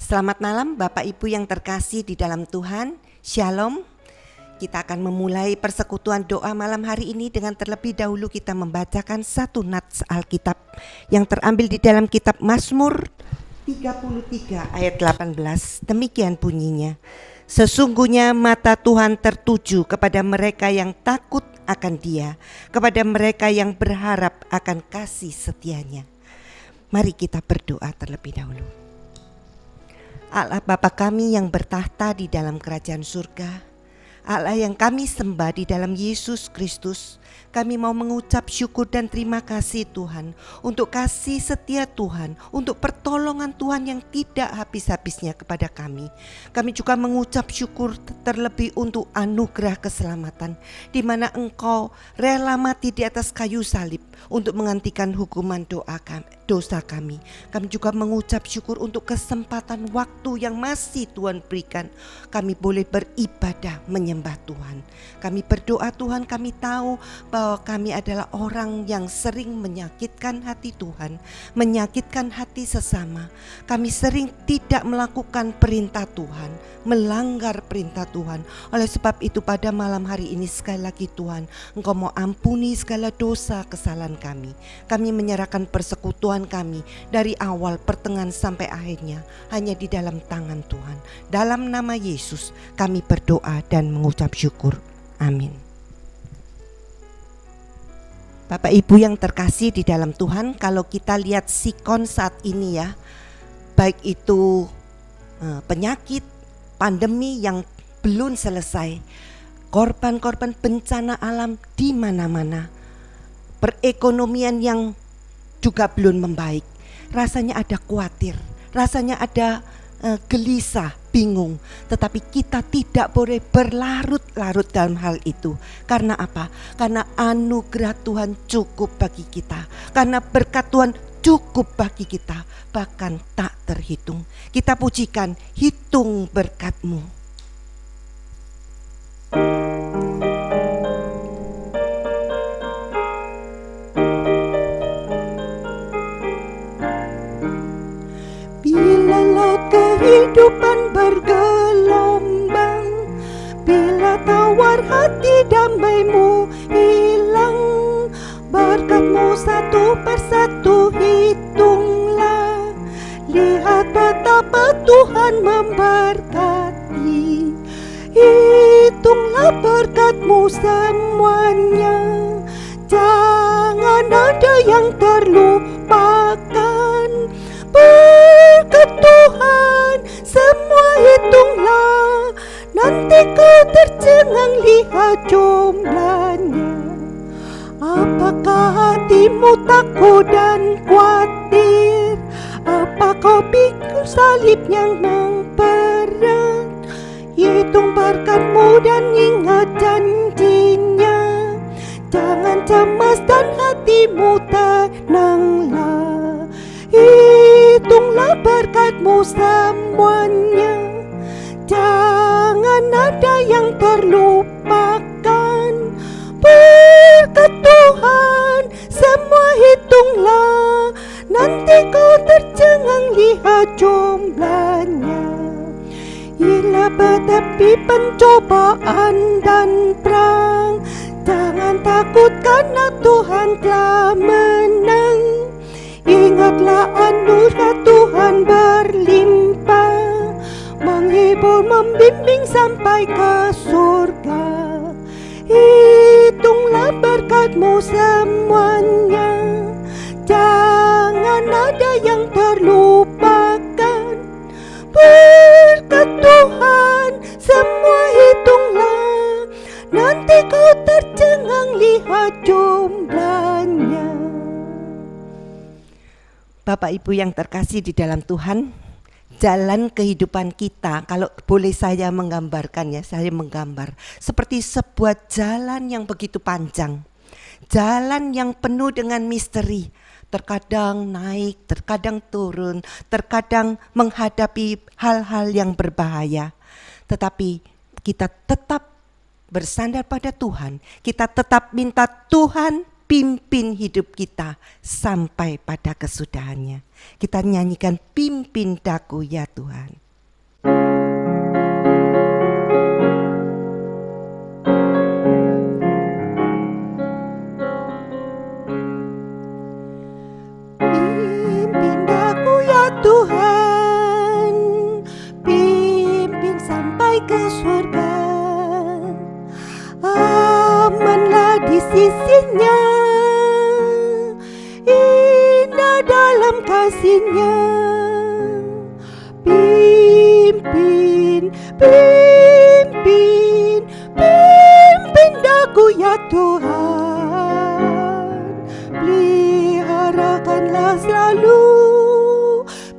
Selamat malam Bapak Ibu yang terkasih di dalam Tuhan. Shalom. Kita akan memulai persekutuan doa malam hari ini dengan terlebih dahulu kita membacakan satu nats Alkitab yang terambil di dalam kitab Mazmur 33 ayat 18. Demikian bunyinya. Sesungguhnya mata Tuhan tertuju kepada mereka yang takut akan Dia, kepada mereka yang berharap akan kasih setianya. Mari kita berdoa terlebih dahulu. Allah Bapa kami yang bertahta di dalam kerajaan surga, Allah yang kami sembah di dalam Yesus Kristus, kami mau mengucap syukur dan terima kasih Tuhan untuk kasih setia Tuhan, untuk pertolongan Tuhan yang tidak habis-habisnya kepada kami. Kami juga mengucap syukur terlebih untuk anugerah keselamatan, di mana Engkau rela mati di atas kayu salib untuk menghentikan hukuman dosa kami. Kami juga mengucap syukur untuk kesempatan waktu yang masih Tuhan berikan. Kami boleh beribadah menyembah Tuhan. Kami berdoa Tuhan, kami tahu bahwa kami adalah orang yang sering menyakitkan hati Tuhan, menyakitkan hati sesama. Kami sering tidak melakukan perintah Tuhan, melanggar perintah Tuhan. Oleh sebab itu pada malam hari ini sekali lagi Tuhan, Engkau mau ampuni segala dosa kesalahan kami. Kami menyerahkan persekutuan kami dari awal, pertengahan sampai akhirnya hanya di dalam tangan Tuhan. Dalam nama Yesus kami berdoa dan mengucap syukur. Amin. Bapak Ibu yang terkasih di dalam Tuhan, kalau kita lihat sikon saat ini ya, baik itu penyakit, pandemi yang belum selesai, korban-korban bencana alam di mana-mana, perekonomian yang juga belum membaik, rasanya ada khawatir, rasanya ada gelisah, bingung. Tetapi kita tidak boleh berlarut-larut dalam hal itu. Karena apa? Karena anugerah Tuhan cukup bagi kita. Karena berkat Tuhan cukup bagi kita, bahkan tak terhitung. Kita pujikan, hitung berkat-Mu. Bila laut kehidupan bergelombang, bila tawar hati damai-Mu hilang, berkat-Mu satu persatu hitunglah. Lihat betapa Tuhan memberkati, hitunglah berkat-Mu semuanya. Jangan ada yang terlupakan, berkat Tuhan semua hitunglah. Nanti kau tercengang lihat jumlahnya. Apakah hatimu takut dan khawatir? Apa kau pikul salib yang memberat? Hitung berkat-Mu dan ingat janjinya. Jangan cemas dan hatimu tenanglah. Hitunglah berkat-Mu semuanya. Jangan ada yang terlupakan, berkat Tuhan semua hitunglah. Nanti kau tercengang lihat jumlahnya. Bila bertepi pencobaan dan perang, jangan takut karena Tuhan telah menang. Ingatlah anugerah Tuhan berlimpah, menghibur, membimbing sampai ke surga. Hitunglah berkat-Mu semuanya. Jangan ada yang terlupakan, berkat Tuhan semua hitunglah. Nanti kau tercengang lihat jumlahnya. Bapak Ibu yang terkasih di dalam Tuhan, jalan kehidupan kita, kalau boleh saya menggambarkan ya, saya menggambar seperti sebuah jalan yang begitu panjang, jalan yang penuh dengan misteri, terkadang naik, terkadang turun, terkadang menghadapi hal-hal yang berbahaya. Tetapi kita tetap bersandar pada Tuhan, kita tetap minta Tuhan pimpin hidup kita sampai pada kesudahannya. Kita nyanyikan pimpin daku ya Tuhan. Pimpin daku ya Tuhan, pimpin sampai ke surga. Amanlah di sisinya, indah dalam kasihnya. Pimpin, pimpin, pimpin daku ya Tuhan. Peliharakanlah selalu,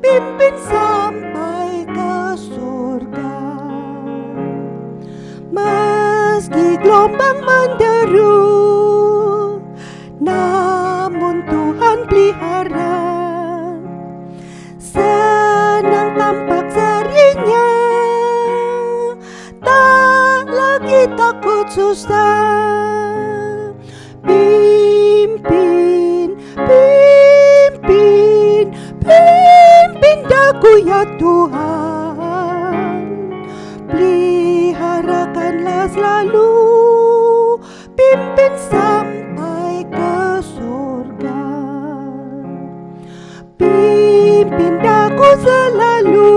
pimpin sampai ke surga. Meski gelombang menderu, namun Tuhan pelihara. Senang tampak serinya, tak lagi takut susah. Pimpin, pimpin, pimpin daku ya Tuhan. Peliharakanlah selalu, pimpin sampai ke surga. Pimpin daku selalu,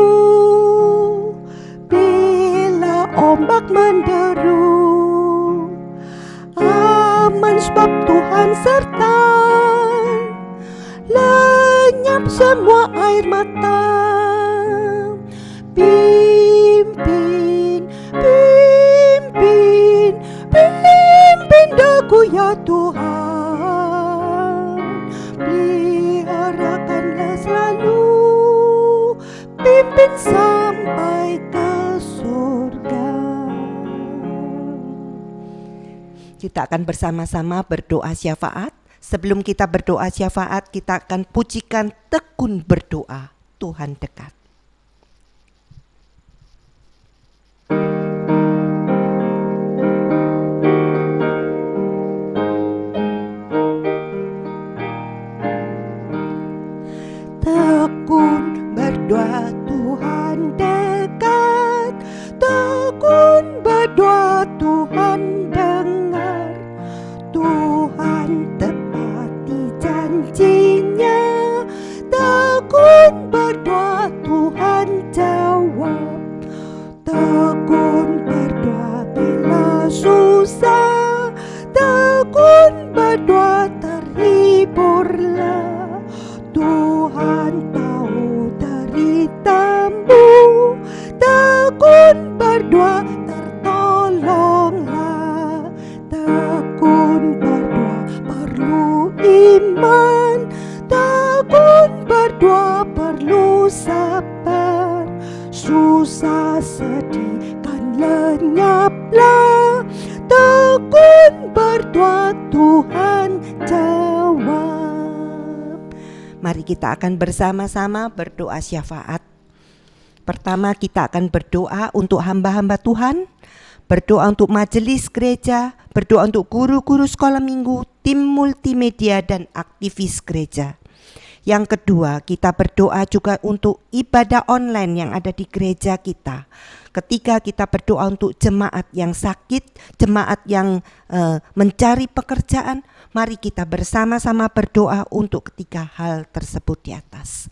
bila ombak menderu. Aman sebab Tuhan serta, lenyap semua air mata. Pimpin, pimpin, pimpin daku ya Tuhan. Peliharakanlah selalu, pimpin sampai ke surga. Kita akan bersama-sama berdoa syafaat. Sebelum kita berdoa syafaat, kita akan pujikan tekun berdoa. Tuhan dekat. Tekun berdoa Tuhan dekat, tekun berdoa Tuhan dengar. Tuhan tepati janjinya, tekun berdoa Tuhan jawab. Tekun berdoa bila susah, tekun berdoa terhiburlah. Tuhan tahu deritamu, tekun berdoa tertolonglah. Tekun berdoa perlu iman, tekun berdoa perlu sabar. Susah sedih kan lenyaplah, tekun berdoa Tuhan jawab. Mari kita akan bersama-sama berdoa syafaat. Pertama kita akan berdoa untuk hamba-hamba Tuhan, berdoa untuk majelis gereja, berdoa untuk guru-guru sekolah minggu, tim multimedia dan aktivis gereja. Yang kedua, kita berdoa juga untuk ibadah online yang ada di gereja kita. Ketika kita berdoa untuk jemaat yang sakit, jemaat yang mencari pekerjaan, mari kita bersama-sama berdoa untuk ketiga hal tersebut di atas.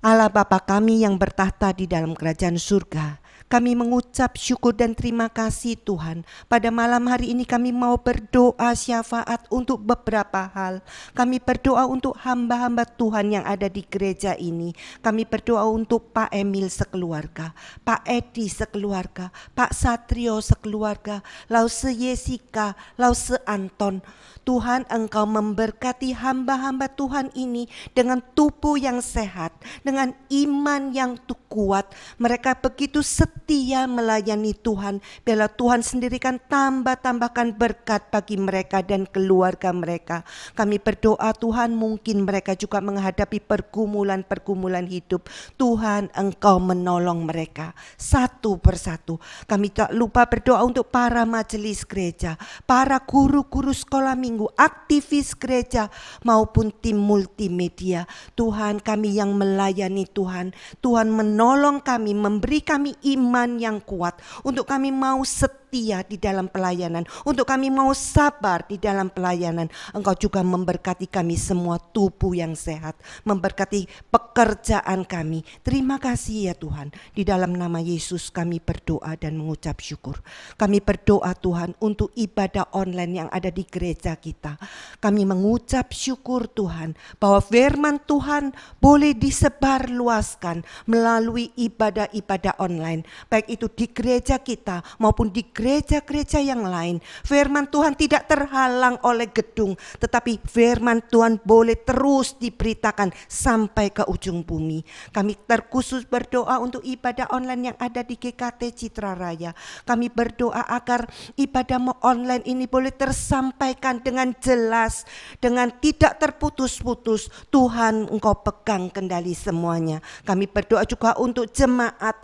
Allah Bapa kami yang bertahta di dalam kerajaan surga, kami mengucap syukur dan terima kasih Tuhan. Pada malam hari ini kami mau berdoa syafaat untuk beberapa hal. Kami berdoa untuk hamba-hamba Tuhan yang ada di gereja ini. Kami berdoa untuk Pak Emil sekeluarga, Pak Edi sekeluarga, Pak Satrio sekeluarga, Lause Jessica, Lause Anton. Tuhan, Engkau memberkati hamba-hamba Tuhan ini dengan tubuh yang sehat, dengan iman yang kuat, mereka begitu setia melayani Tuhan. Biarlah Tuhan sendiri kan tambahkan berkat bagi mereka dan keluarga mereka. Kami berdoa Tuhan, mungkin mereka juga menghadapi pergumulan-pergumulan hidup. Tuhan, Engkau menolong mereka satu persatu. Kami tak lupa berdoa untuk para majelis gereja, para guru-guru sekolah minggu, aktivis gereja maupun tim multimedia. Tuhan, kami yang melayani Tuhan, Tuhan menolong kami, memberi kami iman yang kuat untuk kami mau setia di dalam pelayanan, untuk kami mau sabar di dalam pelayanan. Engkau juga memberkati kami semua tubuh yang sehat, memberkati pekerjaan kami. Terima kasih ya Tuhan. Di dalam nama Yesus kami berdoa dan mengucap syukur. Kami berdoa Tuhan untuk ibadah online yang ada di gereja kita. Kami mengucap syukur Tuhan bahwa firman Tuhan boleh disebarluaskan melalui ibadah-ibadah online, baik itu di gereja kita maupun di gereja-gereja yang lain. Firman Tuhan tidak terhalang oleh gedung, tetapi firman Tuhan boleh terus diberitakan sampai ke ujung bumi. Kami terkhusus berdoa untuk ibadah online yang ada di GKT Citra Raya. Kami berdoa agar ibadah online ini boleh tersampaikan dengan jelas, dengan tidak terputus-putus. Tuhan, Engkau pegang kendali semuanya. Kami berdoa juga untuk jemaat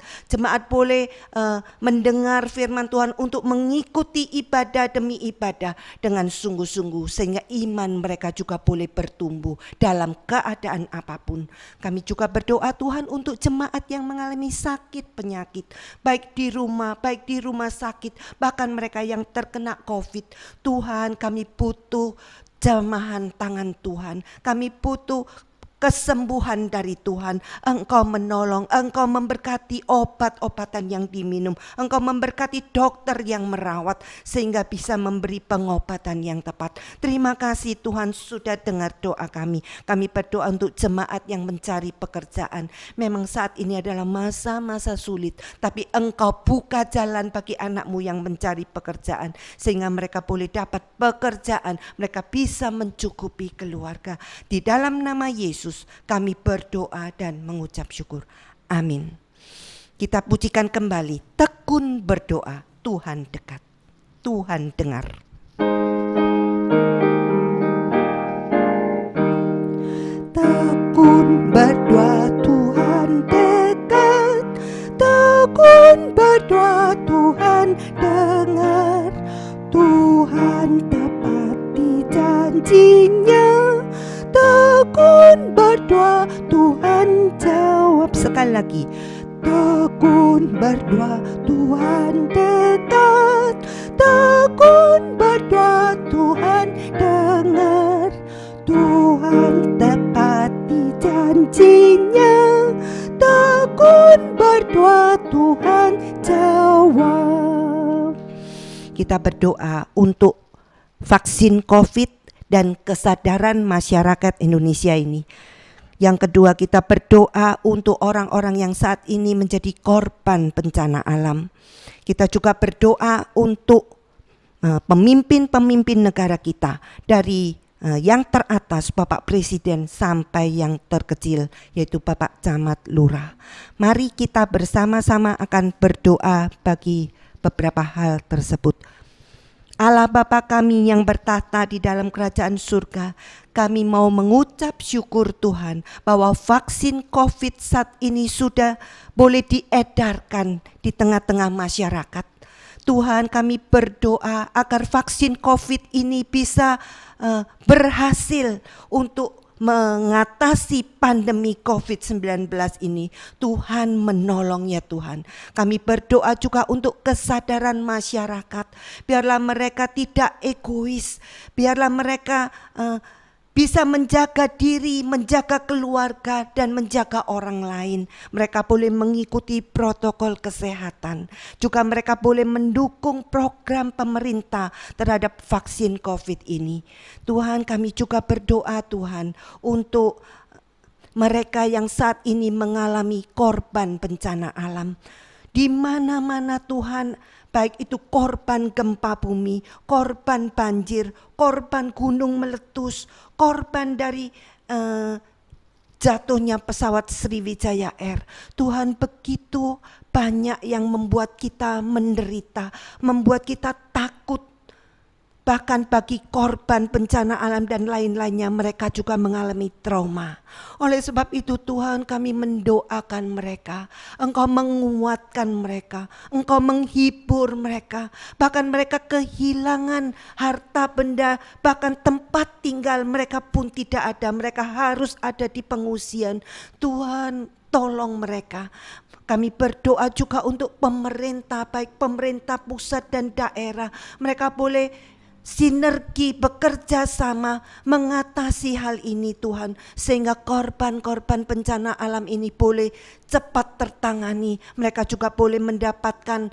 boleh mendengar firman Tuhan untuk mengikuti ibadah demi ibadah dengan sungguh-sungguh, sehingga iman mereka juga boleh bertumbuh dalam keadaan apapun. Kami juga berdoa Tuhan untuk jemaat yang mengalami sakit penyakit, baik di rumah sakit, bahkan mereka yang terkena COVID. Tuhan, kami butuh jamahan tangan Tuhan, kami butuh kesembuhan dari Tuhan. Engkau menolong, Engkau memberkati obat-obatan yang diminum, Engkau memberkati dokter yang merawat sehingga bisa memberi pengobatan yang tepat. Terima kasih Tuhan sudah dengar doa kami. Kami berdoa untuk jemaat yang mencari pekerjaan. Memang saat ini adalah masa-masa sulit, tapi Engkau buka jalan bagi anak-Mu yang mencari pekerjaan sehingga mereka boleh dapat pekerjaan, mereka bisa mencukupi keluarga. Di dalam nama Yesus kami berdoa dan mengucap syukur. Amin. Kita pujikan kembali, tekun berdoa, Tuhan dekat, Tuhan dengar. Tekun berdoa, Tuhan dekat, tekun berdoa, Tuhan dengar. Tuhan tepati janjinya, tekun berdoa, Tuhan jawab. Sekali lagi, tekun berdoa, Tuhan dekat, tekun berdoa, Tuhan dengar. Tuhan tepati janjinya, tekun berdoa, Tuhan jawab. Kita berdoa untuk vaksin COVID dan kesadaran masyarakat Indonesia ini. Yang kedua, kita berdoa untuk orang-orang yang saat ini menjadi korban bencana alam. Kita juga berdoa untuk pemimpin-pemimpin negara kita, dari yang teratas Bapak Presiden sampai yang terkecil yaitu Bapak Camat Lurah. Mari kita bersama-sama akan berdoa bagi beberapa hal tersebut. Allah Bapa kami yang bertahta di dalam kerajaan surga, kami mau mengucap syukur Tuhan bahwa vaksin COVID saat ini sudah boleh diedarkan di tengah-tengah masyarakat. Tuhan, kami berdoa agar vaksin COVID ini bisa berhasil untuk mengatasi pandemi COVID-19 ini. Tuhan menolong ya Tuhan. Kami berdoa juga untuk kesadaran masyarakat. Biarlah mereka tidak egois. Biarlah mereka bisa menjaga diri, menjaga keluarga, dan menjaga orang lain. Mereka boleh mengikuti protokol kesehatan. Juga mereka boleh mendukung program pemerintah terhadap vaksin COVID ini. Tuhan, kami juga berdoa Tuhan untuk mereka yang saat ini mengalami korban bencana alam. Di mana-mana Tuhan, baik itu korban gempa bumi, korban banjir, korban gunung meletus, korban dari jatuhnya pesawat Sriwijaya Air. Tuhan, begitu banyak yang membuat kita menderita, membuat kita takut. Bahkan bagi korban bencana alam dan lain-lainnya, mereka juga mengalami trauma. Oleh sebab itu Tuhan, kami mendoakan mereka. Engkau menguatkan mereka, Engkau menghibur mereka. Bahkan mereka kehilangan harta benda, bahkan tempat tinggal mereka pun tidak ada. Mereka harus ada di pengungsian. Tuhan, tolong mereka. Kami berdoa juga untuk pemerintah, baik pemerintah pusat dan daerah. Mereka boleh sinergi, bekerja sama mengatasi hal ini Tuhan, sehingga korban-korban bencana alam ini boleh cepat tertangani. Mereka juga boleh mendapatkan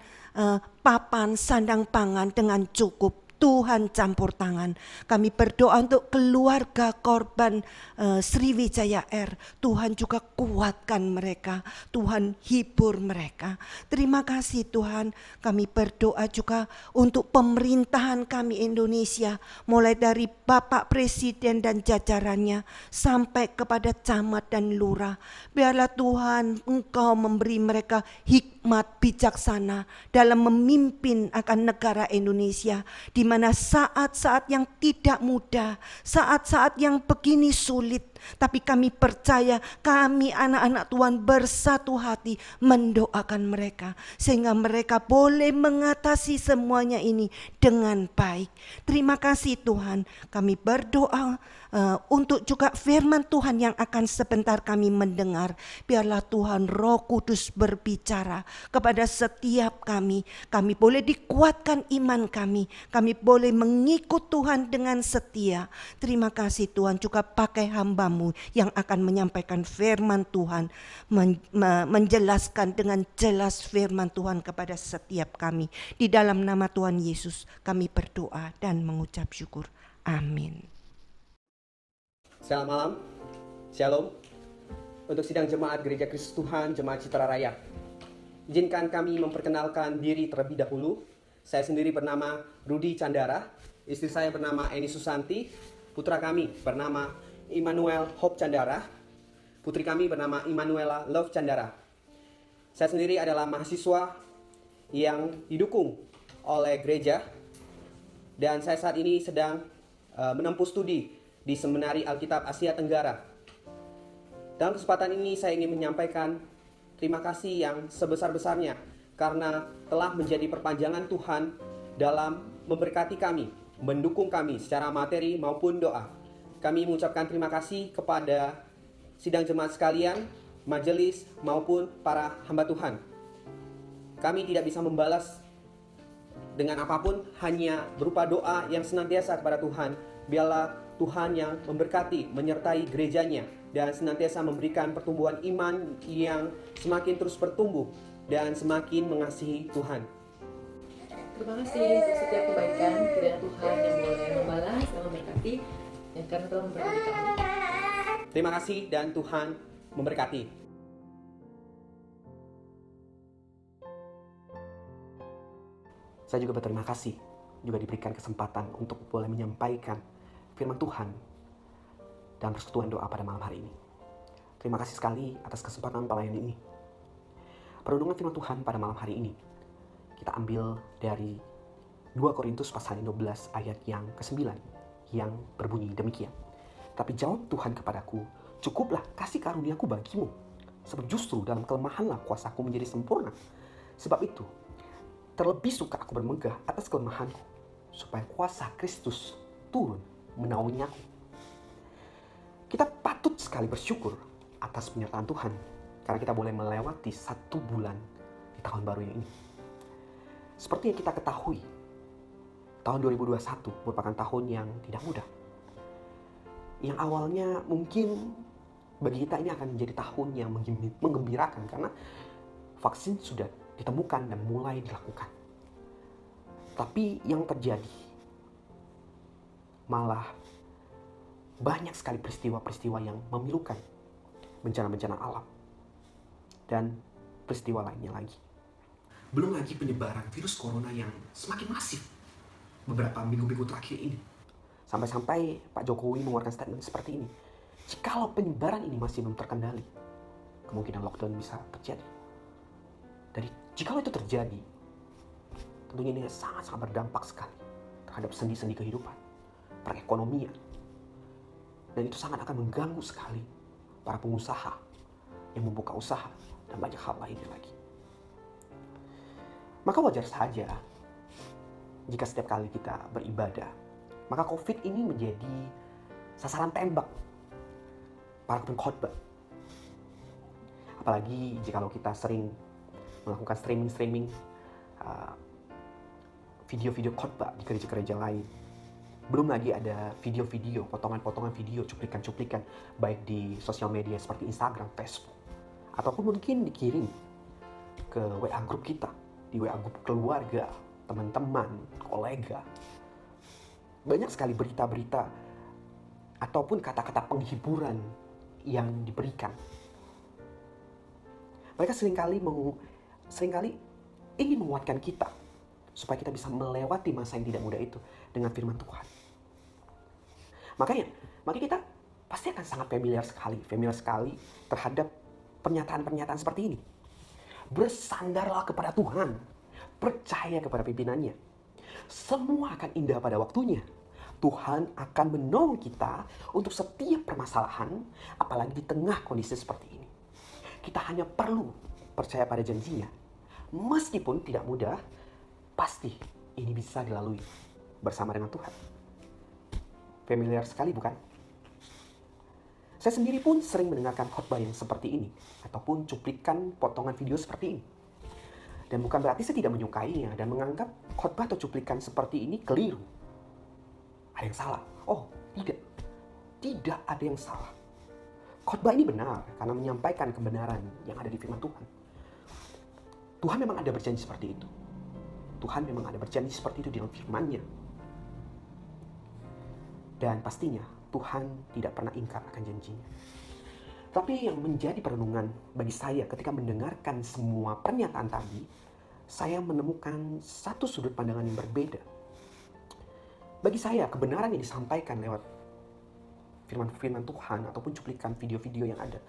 papan sandang pangan dengan cukup. Tuhan campur tangan. Kami berdoa untuk keluarga korban Sriwijaya Air. Tuhan juga kuatkan mereka. Tuhan hibur mereka. Terima kasih Tuhan. Kami berdoa juga untuk pemerintahan kami Indonesia. Mulai dari Bapak Presiden dan jajarannya sampai kepada camat dan lurah. Biarlah Tuhan Engkau memberi mereka hikmat bijaksana dalam memimpin akan negara Indonesia, di mana saat-saat yang tidak mudah, saat-saat yang begini sulit, tapi kami percaya kami anak-anak Tuhan bersatu hati mendoakan mereka, sehingga mereka boleh mengatasi semuanya ini dengan baik. Terima kasih Tuhan. Kami berdoa untuk juga firman Tuhan yang akan sebentar kami mendengar. Biarlah Tuhan Roh Kudus berbicara kepada setiap kami. Kami boleh dikuatkan iman kami. Kami boleh mengikut Tuhan dengan setia. Terima kasih Tuhan, juga pakai hamba-Mu yang akan menyampaikan firman Tuhan, menjelaskan dengan jelas firman Tuhan kepada setiap kami. Di dalam nama Tuhan Yesus kami berdoa dan mengucap syukur. Amin. Selamat malam, Shalom. Untuk sidang jemaat Gereja Kristus Tuhan, Jemaat Citra Raya, izinkan kami memperkenalkan diri terlebih dahulu. Saya sendiri bernama Rudi Candara, istri saya bernama Eni Susanti, putra kami bernama Immanuel Hope Candara, putri kami bernama Immanuela Love Candara. Saya sendiri adalah mahasiswa yang didukung oleh gereja, dan saya saat ini sedang menempuh studi di Seminari Alkitab Asia Tenggara. Dalam kesempatan ini saya ingin menyampaikan terima kasih yang sebesar-besarnya karena telah menjadi perpanjangan Tuhan dalam memberkati kami, mendukung kami secara materi maupun doa. Kami mengucapkan terima kasih kepada sidang jemaat sekalian, majelis maupun para hamba Tuhan. Kami tidak bisa membalas dengan apapun, hanya berupa doa yang senantiasa kepada Tuhan. Biarlah Tuhan yang memberkati, menyertai gerejanya, dan senantiasa memberikan pertumbuhan iman yang semakin terus bertumbuh dan semakin mengasihi Tuhan. Terima kasih untuk setiap kebaikan kiranya Tuhan yang boleh membalas dan memberkati, dan karena telah memberkati kami. Terima kasih dan Tuhan memberkati. Saya juga berterima kasih juga diberikan kesempatan untuk boleh menyampaikan firman Tuhan dan persekutuan doa pada malam hari ini. Terima kasih sekali atas kesempatan pelayanan ini. Perundungan firman Tuhan pada malam hari ini kita ambil dari 2 Korintus pasal 12 ayat yang ke-9 yang berbunyi demikian. Tapi jawab Tuhan kepadaku, cukuplah kasih karuniaku bagimu, sebab justru dalam kelemahanlah kuasaku menjadi sempurna. Sebab itu terlebih suka aku bermegah atas kelemahanku, supaya kuasa Kristus turun menaungi aku. Kita patut sekali bersyukur atas penyertaan Tuhan, karena kita boleh melewati 1 bulan di tahun baru ini. Seperti yang kita ketahui, tahun 2021 merupakan tahun yang tidak mudah. Yang awalnya mungkin bagi kita ini akan menjadi tahun yang menggembirakan, karena vaksin sudah ditemukan dan mulai dilakukan. Tapi yang terjadi malah banyak sekali peristiwa-peristiwa yang memilukan, bencana-bencana alam, dan peristiwa lainnya lagi. Belum lagi penyebaran virus corona yang semakin masif beberapa minggu-minggu terakhir ini. Sampai-sampai Pak Jokowi mengeluarkan statement seperti ini, Jikalau penyebaran ini masih belum terkendali, kemungkinan lockdown bisa terjadi. Jadi jikalau itu terjadi, tentunya ini sangat-sangat berdampak sekali terhadap sendi-sendi kehidupan, perekonomian. Dan itu sangat akan mengganggu sekali para pengusaha yang membuka usaha dan banyak hal lainnya lagi. Maka wajar saja jika setiap kali kita beribadah, maka COVID ini menjadi sasaran tembak para pengkhotbah. Apalagi jika kita sering melakukan streaming video-video khotbah di gereja-gereja lain. Belum lagi ada video-video, potongan-potongan video, cuplikan-cuplikan, baik di sosial media seperti Instagram, Facebook, ataupun mungkin dikirim ke WA grup kita, di WA grup keluarga, teman-teman, kolega. Banyak sekali berita-berita ataupun kata-kata penghiburan yang diberikan. Mereka seringkali ingin menguatkan kita supaya kita bisa melewati masa yang tidak mudah itu dengan firman Tuhan. Makanya kita pasti akan sangat familiar sekali terhadap pernyataan-pernyataan seperti ini. Bersandarlah kepada Tuhan, percaya kepada pimpinannya. Semua akan indah pada waktunya. Tuhan akan menolong kita untuk setiap permasalahan, apalagi di tengah kondisi seperti ini. Kita hanya perlu percaya pada janjinya. Meskipun tidak mudah, pasti ini bisa dilalui bersama dengan Tuhan. Familiar sekali bukan? Saya sendiri pun sering mendengarkan khotbah yang seperti ini, ataupun cuplikan potongan video seperti ini. Dan bukan berarti saya tidak menyukainya dan menganggap khotbah atau cuplikan seperti ini keliru. Ada yang salah? Oh, tidak. Tidak ada yang salah. Khotbah ini benar karena menyampaikan kebenaran yang ada di firman Tuhan. Tuhan memang ada berjanji seperti itu. Tuhan memang ada berjanji seperti itu di dalam firman-Nya. Dan pastinya Tuhan tidak pernah ingkar akan janjinya. Tapi yang menjadi perenungan bagi saya ketika mendengarkan semua pernyataan tadi, saya menemukan satu sudut pandangan yang berbeda. Bagi saya, kebenaran yang disampaikan lewat firman-firman Tuhan ataupun cuplikan video-video yang ada,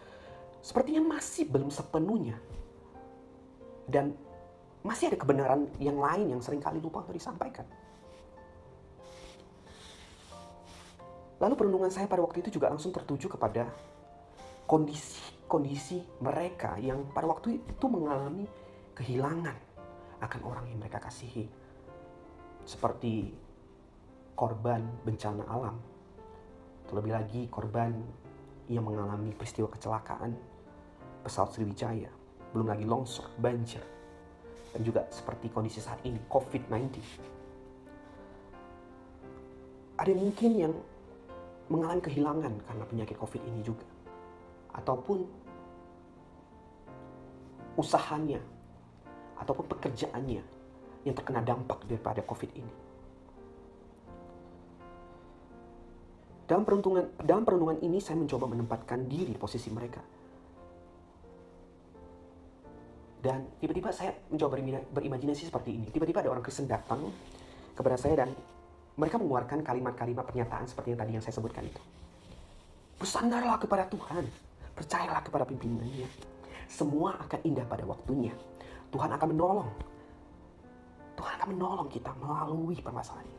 sepertinya masih belum sepenuhnya. Dan masih ada kebenaran yang lain yang seringkali lupa untuk disampaikan. Lalu perenungan saya pada waktu itu juga langsung tertuju kepada kondisi mereka yang pada waktu itu mengalami kehilangan akan orang yang mereka kasihi. Seperti korban bencana alam. Terlebih lagi korban yang mengalami peristiwa kecelakaan pesawat Sriwijaya. Belum lagi longsor, banjir. Dan juga seperti kondisi saat ini, COVID-19. Ada mungkin yang mengalami kehilangan karena penyakit COVID ini juga. Ataupun usahanya, ataupun pekerjaannya yang terkena dampak daripada COVID ini. Dalam perenungan ini saya mencoba menempatkan diri di posisi mereka. Dan tiba-tiba saya mencoba berimajinasi seperti ini. Tiba-tiba ada orang Kristen datang kepada saya dan mereka mengeluarkan kalimat-kalimat pernyataan seperti yang tadi yang saya sebutkan itu. Bersandarlah kepada Tuhan. Percayalah kepada pimpinannya. Semua akan indah pada waktunya. Tuhan akan menolong. Tuhan akan menolong kita melalui permasalahan ini.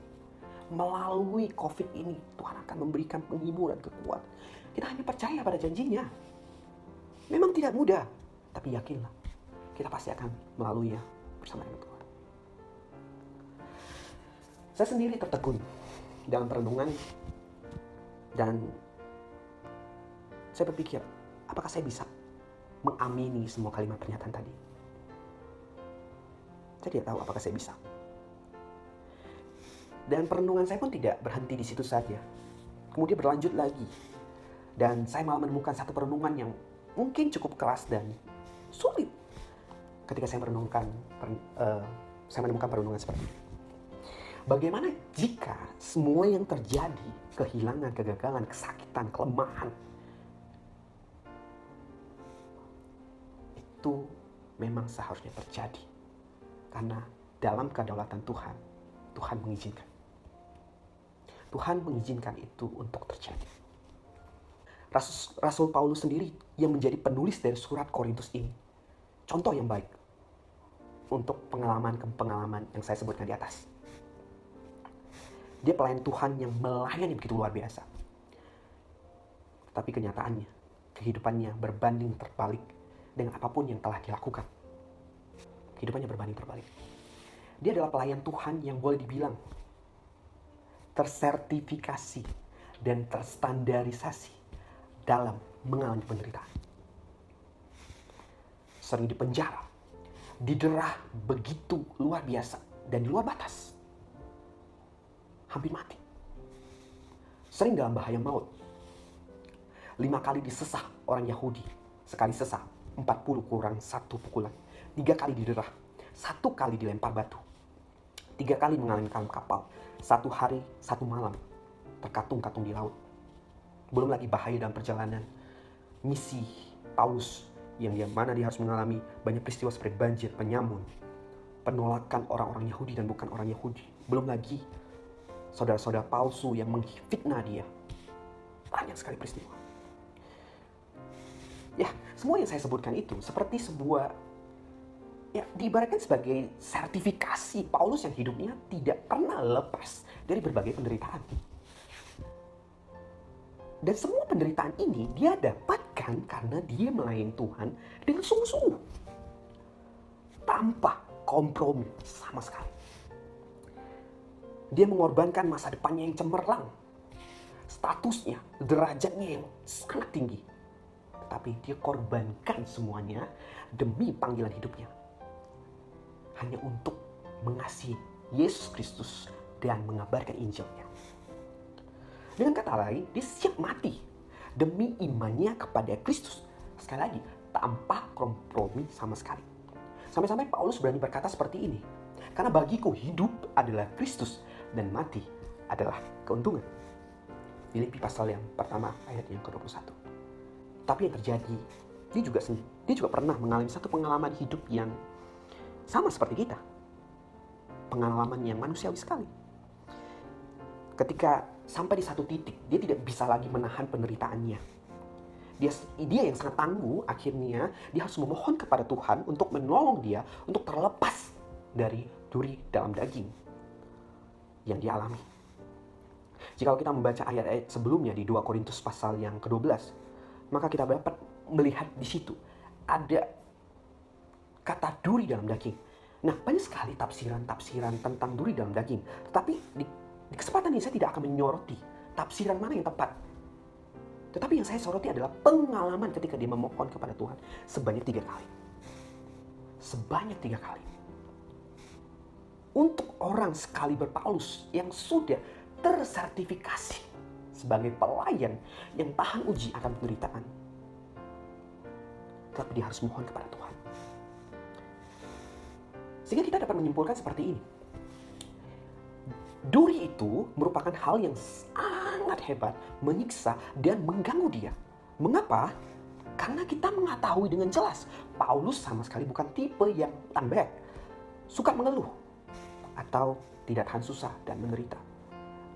Melalui COVID ini, Tuhan akan memberikan penghiburan, kekuatan. Kita hanya percaya pada janjinya. Memang tidak mudah, tapi yakinlah, kita pasti akan melaluinya bersama dengan Tuhan. Saya sendiri tertegun dalam perenungan dan saya berpikir, apakah saya bisa mengamini semua kalimat pernyataan tadi? Saya tidak tahu apakah saya bisa. Dan perenungan saya pun tidak berhenti di situ saja. Kemudian berlanjut lagi. Dan saya malah menemukan satu perenungan yang mungkin cukup keras dan sulit. Ketika saya menemukan perenungan seperti ini. Bagaimana jika semua yang terjadi, kehilangan, kegagalan, kesakitan, kelemahan, itu memang seharusnya terjadi. Karena dalam kedaulatan Tuhan, Tuhan mengizinkan. Tuhan mengizinkan itu untuk terjadi. Rasul Paulus sendiri yang menjadi penulis dari surat Korintus ini. Contoh yang baik untuk pengalaman yang saya sebutkan di atas. Dia pelayan Tuhan yang melayani begitu luar biasa. Tapi kenyataannya, kehidupannya berbanding terbalik dengan apapun yang telah dilakukan. Kehidupannya berbanding terbalik. Dia adalah pelayan Tuhan yang boleh dibilang tersertifikasi dan terstandarisasi dalam mengalami penderitaan. Sering dipenjara, diderah begitu luar biasa dan di luar batas. Hampir mati. Sering dalam bahaya maut. 5 kali disesah orang Yahudi. Sekali sesah, 40 kurang 1 pukulan. 3 kali diderah. 1 kali dilempar batu. 3 kali mengalami kapal. 1 hari, 1 malam. Terkatung-katung di laut. Belum lagi bahaya dalam perjalanan misi Paulus yang mana dia harus mengalami banyak peristiwa seperti banjir, penyamun, penolakan orang-orang Yahudi dan bukan orang Yahudi. Belum lagi saudara-saudara palsu yang menfitnah dia. Banyak sekali peristiwa. Ya, semua yang saya sebutkan itu seperti sebuah, ya, diibaratkan sebagai sertifikasi Paulus yang hidupnya tidak pernah lepas dari berbagai penderitaan. Dan semua penderitaan ini dia dapatkan karena dia melayani Tuhan dengan sungguh-sungguh. Tanpa kompromi sama sekali. Dia mengorbankan masa depannya yang cemerlang. Statusnya, derajatnya yang sangat tinggi. Tetapi dia korbankan semuanya demi panggilan hidupnya. Hanya untuk mengasihi Yesus Kristus dan mengabarkan Injilnya. Dengan kata lain, dia siap mati demi imannya kepada Kristus. Sekali lagi, tanpa kompromi sama sekali. Sampai-sampai Paulus berani berkata seperti ini. Karena bagiku hidup adalah Kristus dan mati adalah keuntungan. Filipi pasal yang pertama ayat yang ke-21. Tapi yang terjadi, dia juga pernah mengalami satu pengalaman hidup yang sama seperti kita. Pengalaman yang manusiawi sekali. Ketika sampai di satu titik, dia tidak bisa lagi menahan penderitaannya. Dia yang sangat tangguh, akhirnya dia harus memohon kepada Tuhan untuk menolong dia untuk terlepas dari duri dalam daging yang dia alami. Jika kita membaca ayat-ayat sebelumnya di 2 Korintus pasal yang ke-12, maka kita dapat melihat di situ ada kata duri dalam daging. Nah, banyak sekali tafsiran-tafsiran tentang duri dalam daging. Tetapi di kesempatan ini saya tidak akan menyoroti tafsiran mana yang tepat. Tetapi yang saya soroti adalah pengalaman ketika dia memohon kepada Tuhan sebanyak 3 kali. Sebanyak 3 kali. Untuk orang sekaliber Paulus yang sudah tersertifikasi sebagai pelayan yang tahan uji akan penderitaan. Tetapi dia harus mohon kepada Tuhan. Sehingga kita dapat menyimpulkan seperti ini. Duri itu merupakan hal yang sangat hebat, menyiksa dan mengganggu dia. Mengapa? Karena kita mengetahui dengan jelas Paulus sama sekali bukan tipe yang lembek, suka mengeluh, atau tidak tahan susah dan menderita.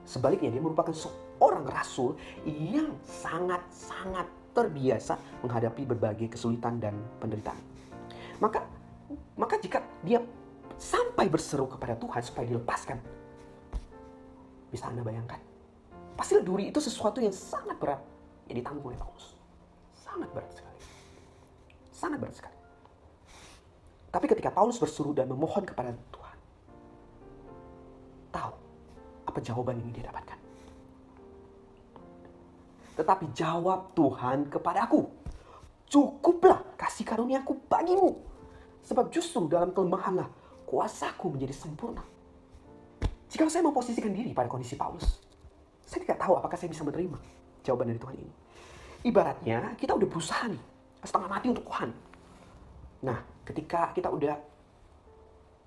Sebaliknya dia merupakan seorang rasul yang sangat-sangat terbiasa menghadapi berbagai kesulitan dan penderitaan. Maka jika dia sampai berseru kepada Tuhan supaya dilepaskan, bisa Anda bayangkan, pastilah duri itu sesuatu yang sangat berat yang ditanggung oleh Paulus. Sangat berat sekali. Sangat berat sekali. Tapi ketika Paulus berseru dan memohon kepada Tuhan, tahu apa jawaban yang dia dapatkan. Tetapi jawab Tuhan kepadaku, cukuplah kasih karuniaku bagimu, sebab justru dalam kelemahanlah kuasaku menjadi sempurna. Jika saya memposisikan diri pada kondisi Paulus, saya tidak tahu apakah saya bisa menerima jawaban dari Tuhan ini. Ibaratnya kita udah berusaha nih, setengah mati untuk Tuhan. Nah, ketika kita udah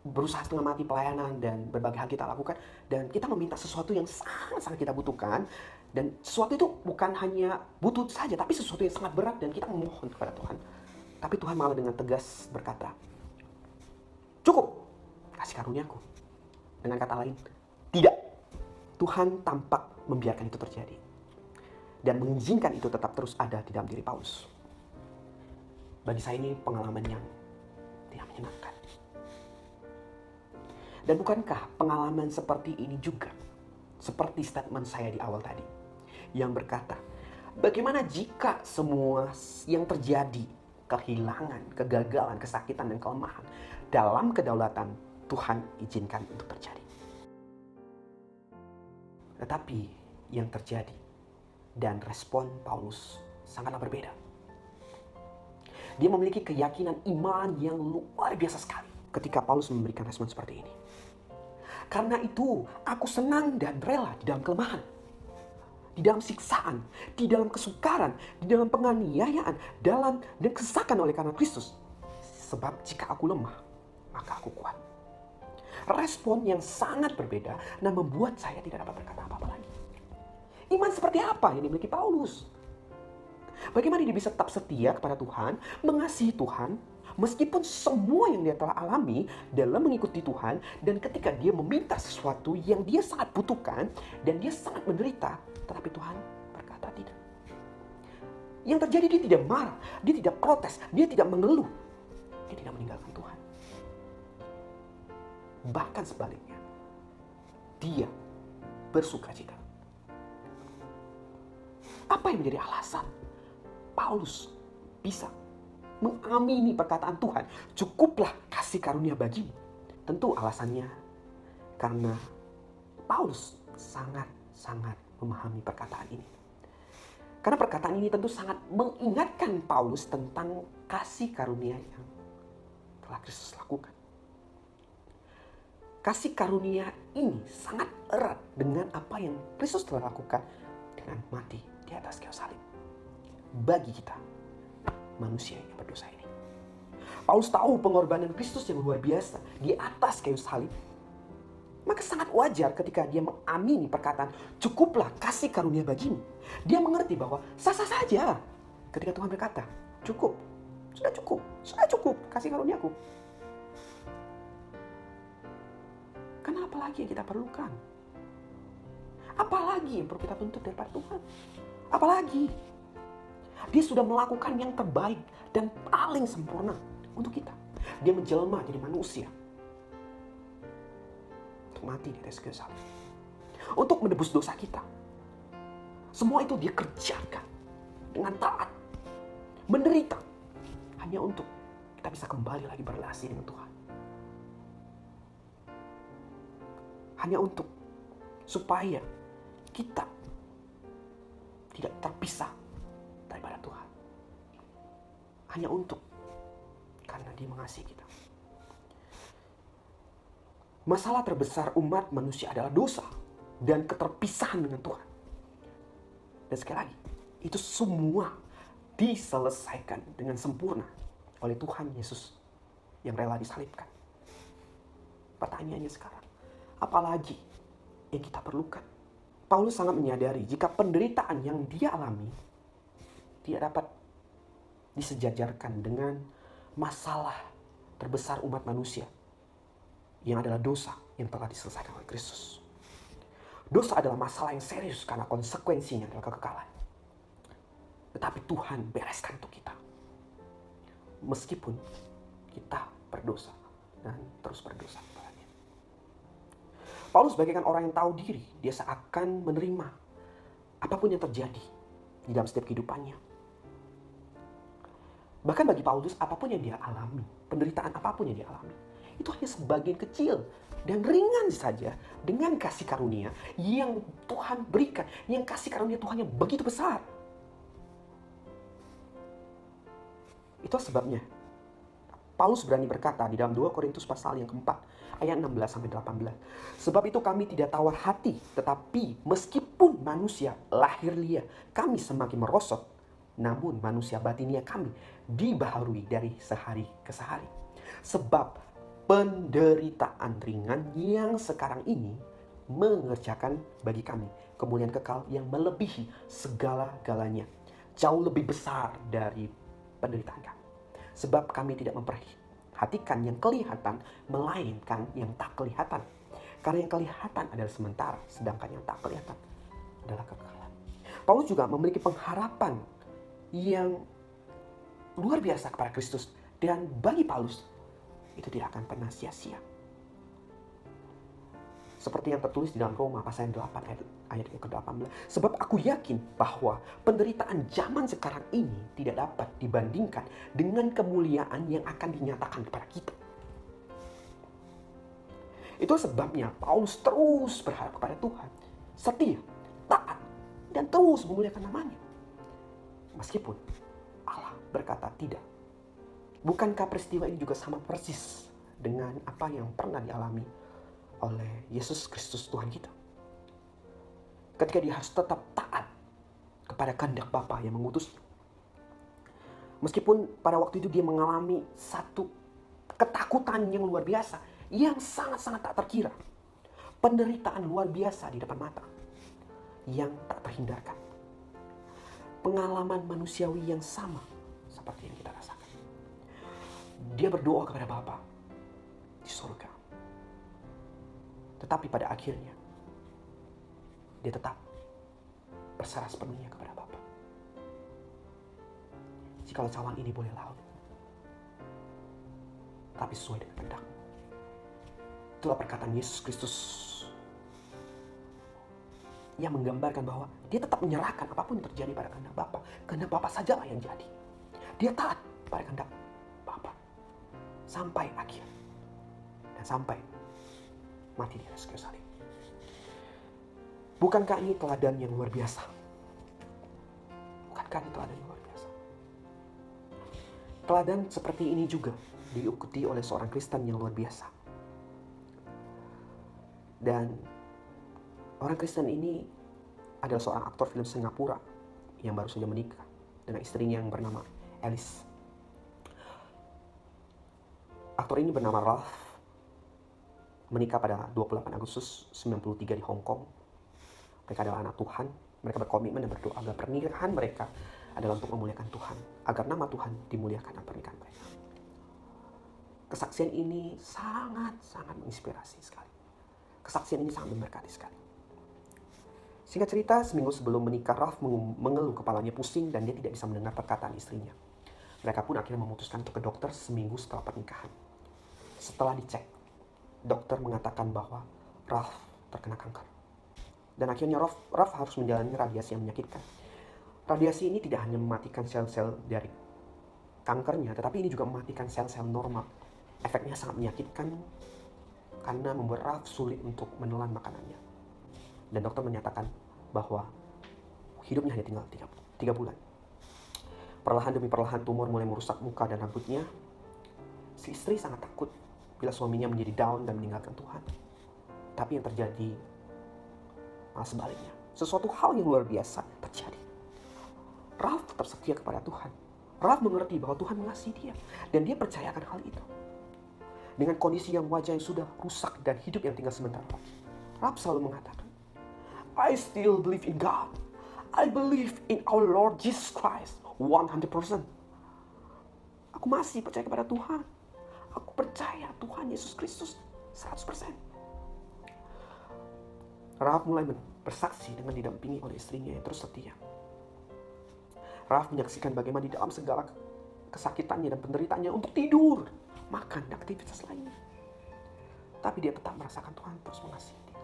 berusaha setengah mati pelayanan dan berbagai hal kita lakukan, dan kita meminta sesuatu yang sangat-sangat kita butuhkan, dan sesuatu itu bukan hanya butuh saja, tapi sesuatu yang sangat berat, dan kita memohon kepada Tuhan. Tapi Tuhan malah dengan tegas berkata, cukup, kasih karuniaku. Dengan kata lain, tidak. Tuhan tampak membiarkan itu terjadi. dan mengizinkan itu tetap terus ada di dalam diri Paulus. Bagi saya ini pengalaman yang tidak menyenangkan. Dan bukankah pengalaman seperti ini juga seperti statement saya di awal tadi yang berkata, bagaimana jika semua yang terjadi, kehilangan, kegagalan, kesakitan, dan kelemahan dalam kedaulatan Tuhan izinkan untuk terjadi. Tetapi yang terjadi dan respon Paulus sangatlah berbeda. Dia memiliki keyakinan iman yang luar biasa sekali ketika Paulus memberikan respon seperti ini. Karena itu, aku senang dan rela di dalam kelemahan, di dalam siksaan, di dalam kesukaran, di dalam penganiayaan, dan kesesakan oleh karena Kristus. Sebab jika aku lemah, maka aku kuat. Respon yang sangat berbeda dan membuat saya tidak dapat berkata apa-apa lagi. Iman seperti apa yang dimiliki Paulus? Bagaimana dia bisa tetap setia kepada Tuhan, mengasihi Tuhan, meskipun semua yang dia telah alami dalam mengikuti Tuhan, dan ketika dia meminta sesuatu yang dia sangat butuhkan, dan dia sangat menderita, tetapi Tuhan berkata tidak. Yang terjadi, dia tidak marah, dia tidak protes, dia tidak mengeluh, dia tidak meninggalkan Tuhan. Bahkan sebaliknya, dia bersukacita. Apa yang menjadi alasan Paulus bisa mengamini perkataan Tuhan, cukuplah kasih karunia bagimu? Tentu alasannya karena Paulus sangat-sangat memahami perkataan ini. Karena perkataan ini tentu sangat mengingatkan Paulus tentang kasih karunia yang telah Kristus lakukan. Kasih karunia ini sangat erat dengan apa yang Kristus telah lakukan dengan mati di atas kayu salib bagi kita, manusia yang berdosa ini. Paulus tahu pengorbanan Kristus yang luar biasa di atas kayu salib. Maka sangat wajar ketika dia mengamini perkataan, cukuplah kasih karunia bagimu. Dia mengerti bahwa sah-sah saja ketika Tuhan berkata, sudah cukup kasih karuniaku. Karena apalagi yang kita perlukan? Apalagi yang perlu kita tuntut daripada Tuhan? Apalagi? Dia sudah melakukan yang terbaik dan paling sempurna untuk kita. Dia menjelma jadi manusia untuk mati di atas kayu salib, untuk menebus dosa kita. Semua itu dia kerjakan dengan taat, menderita, hanya untuk kita bisa kembali lagi berrelasi dengan Tuhan. Hanya untuk supaya kita tidak terpisah daripada Tuhan. Hanya untuk karena dia mengasihi kita. Masalah terbesar umat manusia adalah dosa dan keterpisahan dengan Tuhan. Dan sekali lagi, itu semua diselesaikan dengan sempurna oleh Tuhan Yesus yang rela disalibkan. Pertanyaannya sekarang, apalagi yang kita perlukan? Paulus sangat menyadari jika penderitaan yang dia alami tidak dapat disejajarkan dengan masalah terbesar umat manusia yang adalah dosa yang telah diselesaikan oleh Kristus. Dosa adalah masalah yang serius karena konsekuensinya adalah kekekalan. Tetapi Tuhan bereskan untuk kita. Meskipun kita berdosa dan terus berdosa kepadanya. Paulus bagaikan orang yang tahu diri. Dia seakan menerima apapun yang terjadi di dalam setiap kehidupannya. Bahkan bagi Paulus, apapun yang dia alami, penderitaan apapun yang dia alami, itu hanya sebagian kecil dan ringan saja dengan kasih karunia yang Tuhan berikan, yang kasih karunia Tuhan yang begitu besar. Itu sebabnya Paulus berani berkata di dalam 2 Korintus pasal yang keempat, ayat 16-18. Sebab itu kami tidak tawar hati, tetapi meskipun manusia lahir lia, kami semakin merosot, namun manusia batinia kami dibaharui dari sehari ke sehari. Sebab penderitaan ringan yang sekarang ini mengerjakan bagi kami kemuliaan kekal yang melebihi segala-galanya, jauh lebih besar dari penderitaan kami. Sebab kami tidak memperhatikan yang kelihatan, melainkan yang tak kelihatan. Karena yang kelihatan adalah sementara, sedangkan yang tak kelihatan adalah kekekalan. Paulus juga memiliki pengharapan yang luar biasa kepada Kristus. Dan bagi Paulus, itu tidak akan pernah sia-sia. Seperti yang tertulis di dalam Roma pasal 8 ayat yang ke-18. Sebab aku yakin bahwa penderitaan zaman sekarang ini tidak dapat dibandingkan dengan kemuliaan yang akan dinyatakan kepada kita. Itu sebabnya Paulus terus berharap kepada Tuhan, setia, taat, dan terus memuliakan namanya. Meskipun Allah berkata tidak. Bukankah peristiwa ini juga sama persis dengan apa yang pernah dialami oleh Yesus Kristus Tuhan kita? Ketika dia harus tetap taat kepada kehendak Bapa yang mengutusnya. Meskipun pada waktu itu dia mengalami satu ketakutan yang luar biasa, yang sangat-sangat tak terkira. Penderitaan luar biasa di depan mata, yang tak terhindarkan. Pengalaman manusiawi yang sama seperti yang kita rasakan. Dia berdoa kepada Bapa di surga. Tetapi pada akhirnya, dia tetap berserah sepenuhnya kepada Bapa. Jikalau cawan ini boleh laut, tapi sesuai dengan kehendak. Itulah perkataan Yesus Kristus yang menggambarkan bahwa dia tetap menyerahkan apapun yang terjadi pada kehendak Bapa. Kehendak Bapa sajalah yang jadi. Dia taat pada kehendak Bapa sampai akhir dan sampai mati di atas kayu salib. Bukankah ini teladan yang luar biasa? Bukankah ini teladan yang luar biasa? Teladan seperti ini juga diikuti oleh seorang Kristen yang luar biasa. Dan orang Kristen ini adalah seorang aktor film Singapura yang baru saja menikah dengan istrinya yang bernama Alice. Aktor ini bernama Ralph, menikah pada 28 Agustus 1993 di Hong Kong. Mereka adalah anak Tuhan. Mereka berkomitmen dan berdoa agar pernikahan mereka adalah untuk memuliakan Tuhan, agar nama Tuhan dimuliakan dalam pernikahan mereka. Kesaksian ini sangat-sangat menginspirasi sekali. Kesaksian ini sangat memberkati sekali. Singkat cerita, seminggu sebelum menikah, Ralph mengeluh kepalanya pusing dan dia tidak bisa mendengar perkataan istrinya. Mereka pun akhirnya memutuskan untuk ke dokter seminggu setelah pernikahan. Setelah dicek, dokter mengatakan bahwa Ralph terkena kanker. Dan akhirnya Ralph harus menjalani radiasi yang menyakitkan. Radiasi ini tidak hanya mematikan sel-sel dari kankernya, tetapi ini juga mematikan sel-sel normal. Efeknya sangat menyakitkan karena membuat Ralph sulit untuk menelan makanannya. Dan dokter menyatakan bahwa hidupnya hanya tinggal 3 bulan. Perlahan demi perlahan tumor mulai merusak muka dan rambutnya. Si istri sangat takut bila suaminya menjadi down dan meninggalkan Tuhan. Tapi yang terjadi malah sebaliknya. Sesuatu hal yang luar biasa terjadi. Ralph tetap setia kepada Tuhan. Ralph mengerti bahwa Tuhan mengasihi dia. Dan dia percayakan hal itu. Dengan kondisi yang wajah yang sudah rusak dan hidup yang tinggal sebentar lagi, Ralph selalu mengatakan, I still believe in God. I believe in our Lord Jesus Christ 100%. Aku masih percaya kepada Tuhan. Aku percaya Tuhan Yesus Kristus 100%. Ralph mulai bersaksi dengan didampingi oleh istrinya yang terus setia. Ralph menyaksikan bagaimana di dalam segala kesakitannya dan penderitaannya untuk tidur, makan, dan aktivitas lainnya. Tapi dia tetap merasakan Tuhan terus mengasihi dia.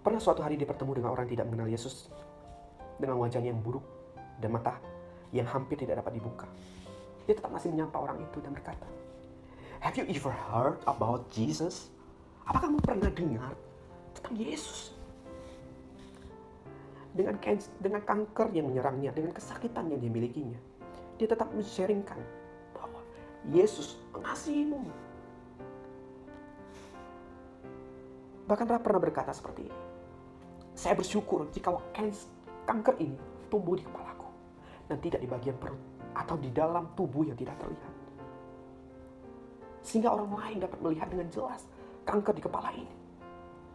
Pernah suatu hari dia bertemu dengan orang yang tidak mengenal Yesus, dengan wajahnya yang buruk dan mata yang hampir tidak dapat dibuka. Dia tetap masih menyapa orang itu dan berkata, Have you ever heard about Jesus? Apa kamu pernah dengar tentang Yesus? Dengan kanker yang menyerangnya, dengan kesakitan yang dimilikinya, dia tetap men-sharingkan bahwa Yesus mengasihimu. Bahkan Ralph pernah berkata seperti ini, saya bersyukur jika kanker ini tumbuh di kepalaku dan tidak di bagian perut atau di dalam tubuh yang tidak terlihat. Sehingga orang lain dapat melihat dengan jelas kanker di kepala ini.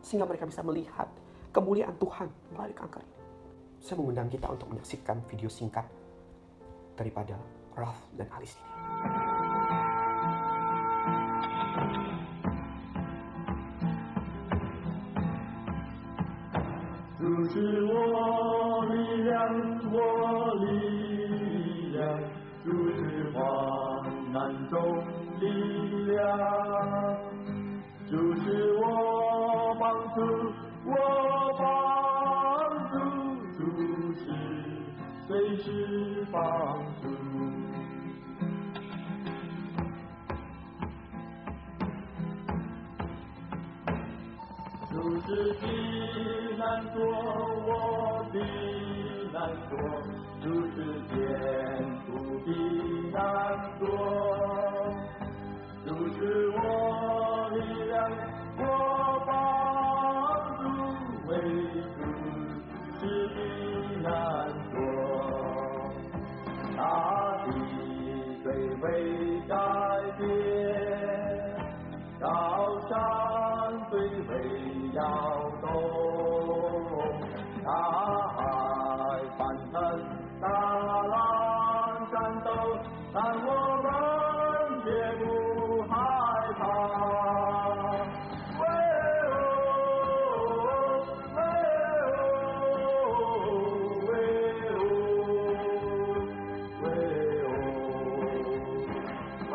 Sehingga mereka bisa melihat kemuliaan Tuhan melalui kanker ini. Saya mengundang kita untuk menyaksikan video singkat daripada Ralph dan Alice ini.主是我力量。我力量，主是患难中力量，主是我帮助，我帮助，主是随时帮助。主是避难所，我避难所，主是坚固避难所，主是我力量，我帮助，为主是避难所，大地虽未改变，高山虽未摇动，大海翻腾，大浪战斗，但我们绝不害怕。喂哦，喂哦，喂哦，喂哦，喂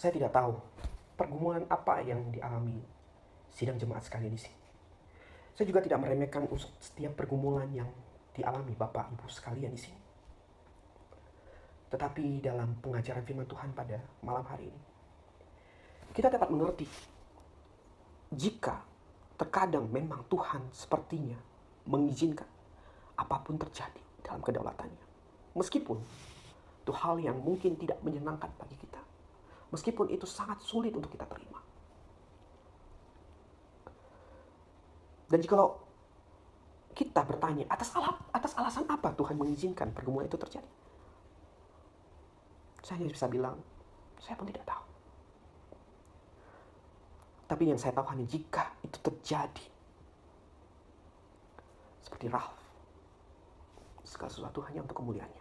Saya tidak tahu pergumulan apa yang dialami sidang jemaat sekalian di sini. Saya juga tidak meremehkan setiap pergumulan yang dialami Bapak Ibu sekalian di sini. Tetapi dalam pengajaran firman Tuhan pada malam hari ini, kita dapat mengerti jika terkadang memang Tuhan sepertinya mengizinkan apapun terjadi dalam kedaulatannya. Meskipun itu hal yang mungkin tidak menyenangkan bagi kita. Meskipun itu sangat sulit untuk kita terima. Dan jikalau kita bertanya, atas alasan apa Tuhan mengizinkan pergumulan itu terjadi? Saya hanya bisa bilang, saya pun tidak tahu. Tapi yang saya tahu hanya jika itu terjadi, seperti Ralph, segala sesuatu hanya untuk kemuliaannya.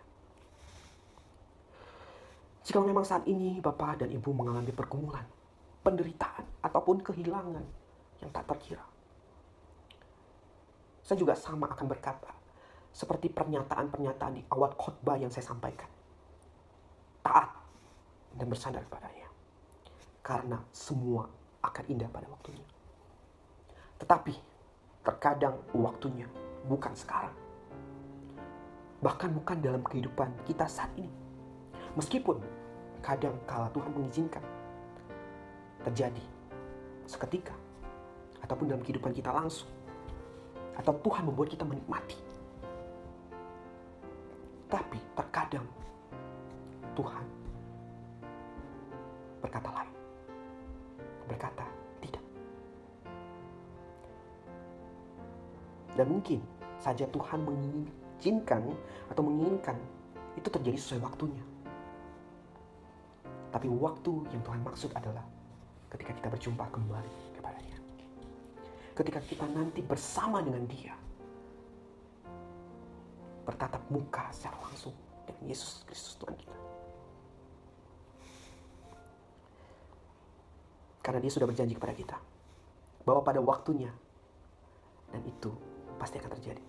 Jika memang saat ini Bapak dan Ibu mengalami pergumulan, penderitaan, ataupun kehilangan yang tak terkira, saya juga sama akan berkata, seperti pernyataan-pernyataan di awal khotbah yang saya sampaikan. Taat dan bersandar kepadanya. Karena semua akan indah pada waktunya. Tetapi, terkadang waktunya bukan sekarang. Bahkan bukan dalam kehidupan kita saat ini. Meskipun kadang kala Tuhan mengizinkan terjadi seketika ataupun dalam kehidupan kita langsung, atau Tuhan membuat kita menikmati. Tapi terkadang Tuhan berkata lain, berkata tidak. Dan mungkin saja Tuhan mengizinkan atau menginginkan itu terjadi sesuai waktunya. Tapi waktu yang Tuhan maksud adalah ketika kita berjumpa kembali kepadanya. Ketika kita nanti bersama dengan Dia, bertatap muka secara langsung dengan Yesus Kristus Tuhan kita. Karena Dia sudah berjanji kepada kita bahwa pada waktunya, dan itu pasti akan terjadi.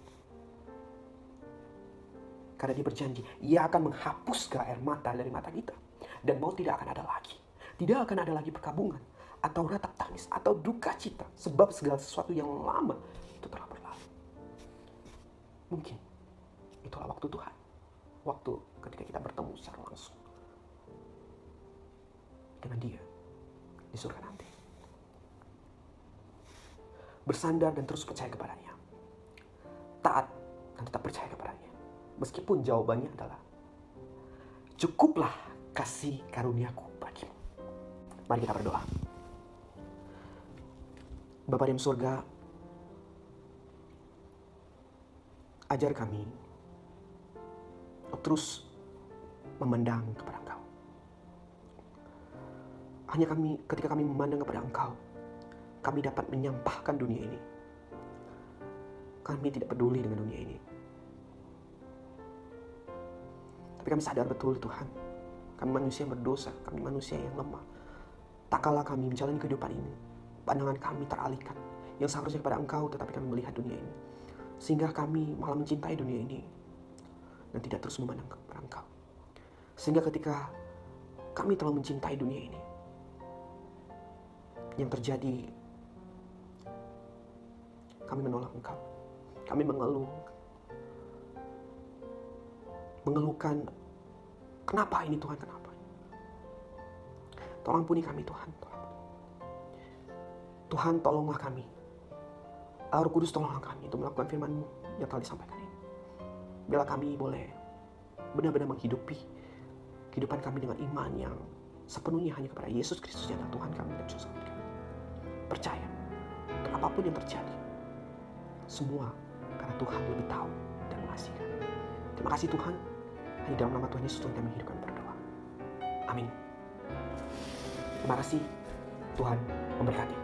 Karena Dia berjanji, Ia akan menghapuskan air mata dari mata kita. Dan mau tidak akan ada lagi. Tidak akan ada lagi perkabungan, atau ratap tangis, atau duka cita. Sebab segala sesuatu yang lama itu telah berlalu. Mungkin itulah waktu Tuhan. Waktu ketika kita bertemu secara langsung dengan Dia di surga nanti. Bersandar dan terus percaya kepadanya. Taat dan tetap percaya kepadanya. Meskipun jawabannya adalah, cukuplah kasih karuniaku bagimu. Mari kita berdoa. Bapa di surga, ajar kami untuk terus memandang kepada Engkau. Hanya ketika kami memandang kepada Engkau, kami dapat menyampahkan dunia ini. Kami tidak peduli dengan dunia ini. Tapi kami sadar betul Tuhan, kami manusia yang berdosa, kami manusia yang lemah. Tak kalah kami menjalani kehidupan ini, pandangan kami teralihkan. Yang seharusnya kepada Engkau, tetapi kami melihat dunia ini. Sehingga kami malah mencintai dunia ini dan tidak terus memandang kepada Engkau. Sehingga ketika kami telah mencintai dunia ini, yang terjadi, kami menolak Engkau. Kami mengeluhkan, kenapa ini Tuhan, kenapa? Tolong ampuni kami Tuhan. Tuhan, tolonglah kami. Roh Kudus, tolonglah kami untuk melakukan firman-Mu yang telah disampaikan ini. Biarlah kami boleh benar-benar menghidupi kehidupan kami dengan iman yang sepenuhnya hanya kepada Yesus Kristus yang adalah Tuhan kami dan Juru Selamat kami. Percaya, untuk apapun yang terjadi, semua karena Tuhan lebih tahu dan mengasihi kami. Terima kasih Tuhan. Hanya dalam nama Tuhan Yesus Tuhan kami hidupkan berdoa. Amin. Terima kasih. Tuhan memberkati.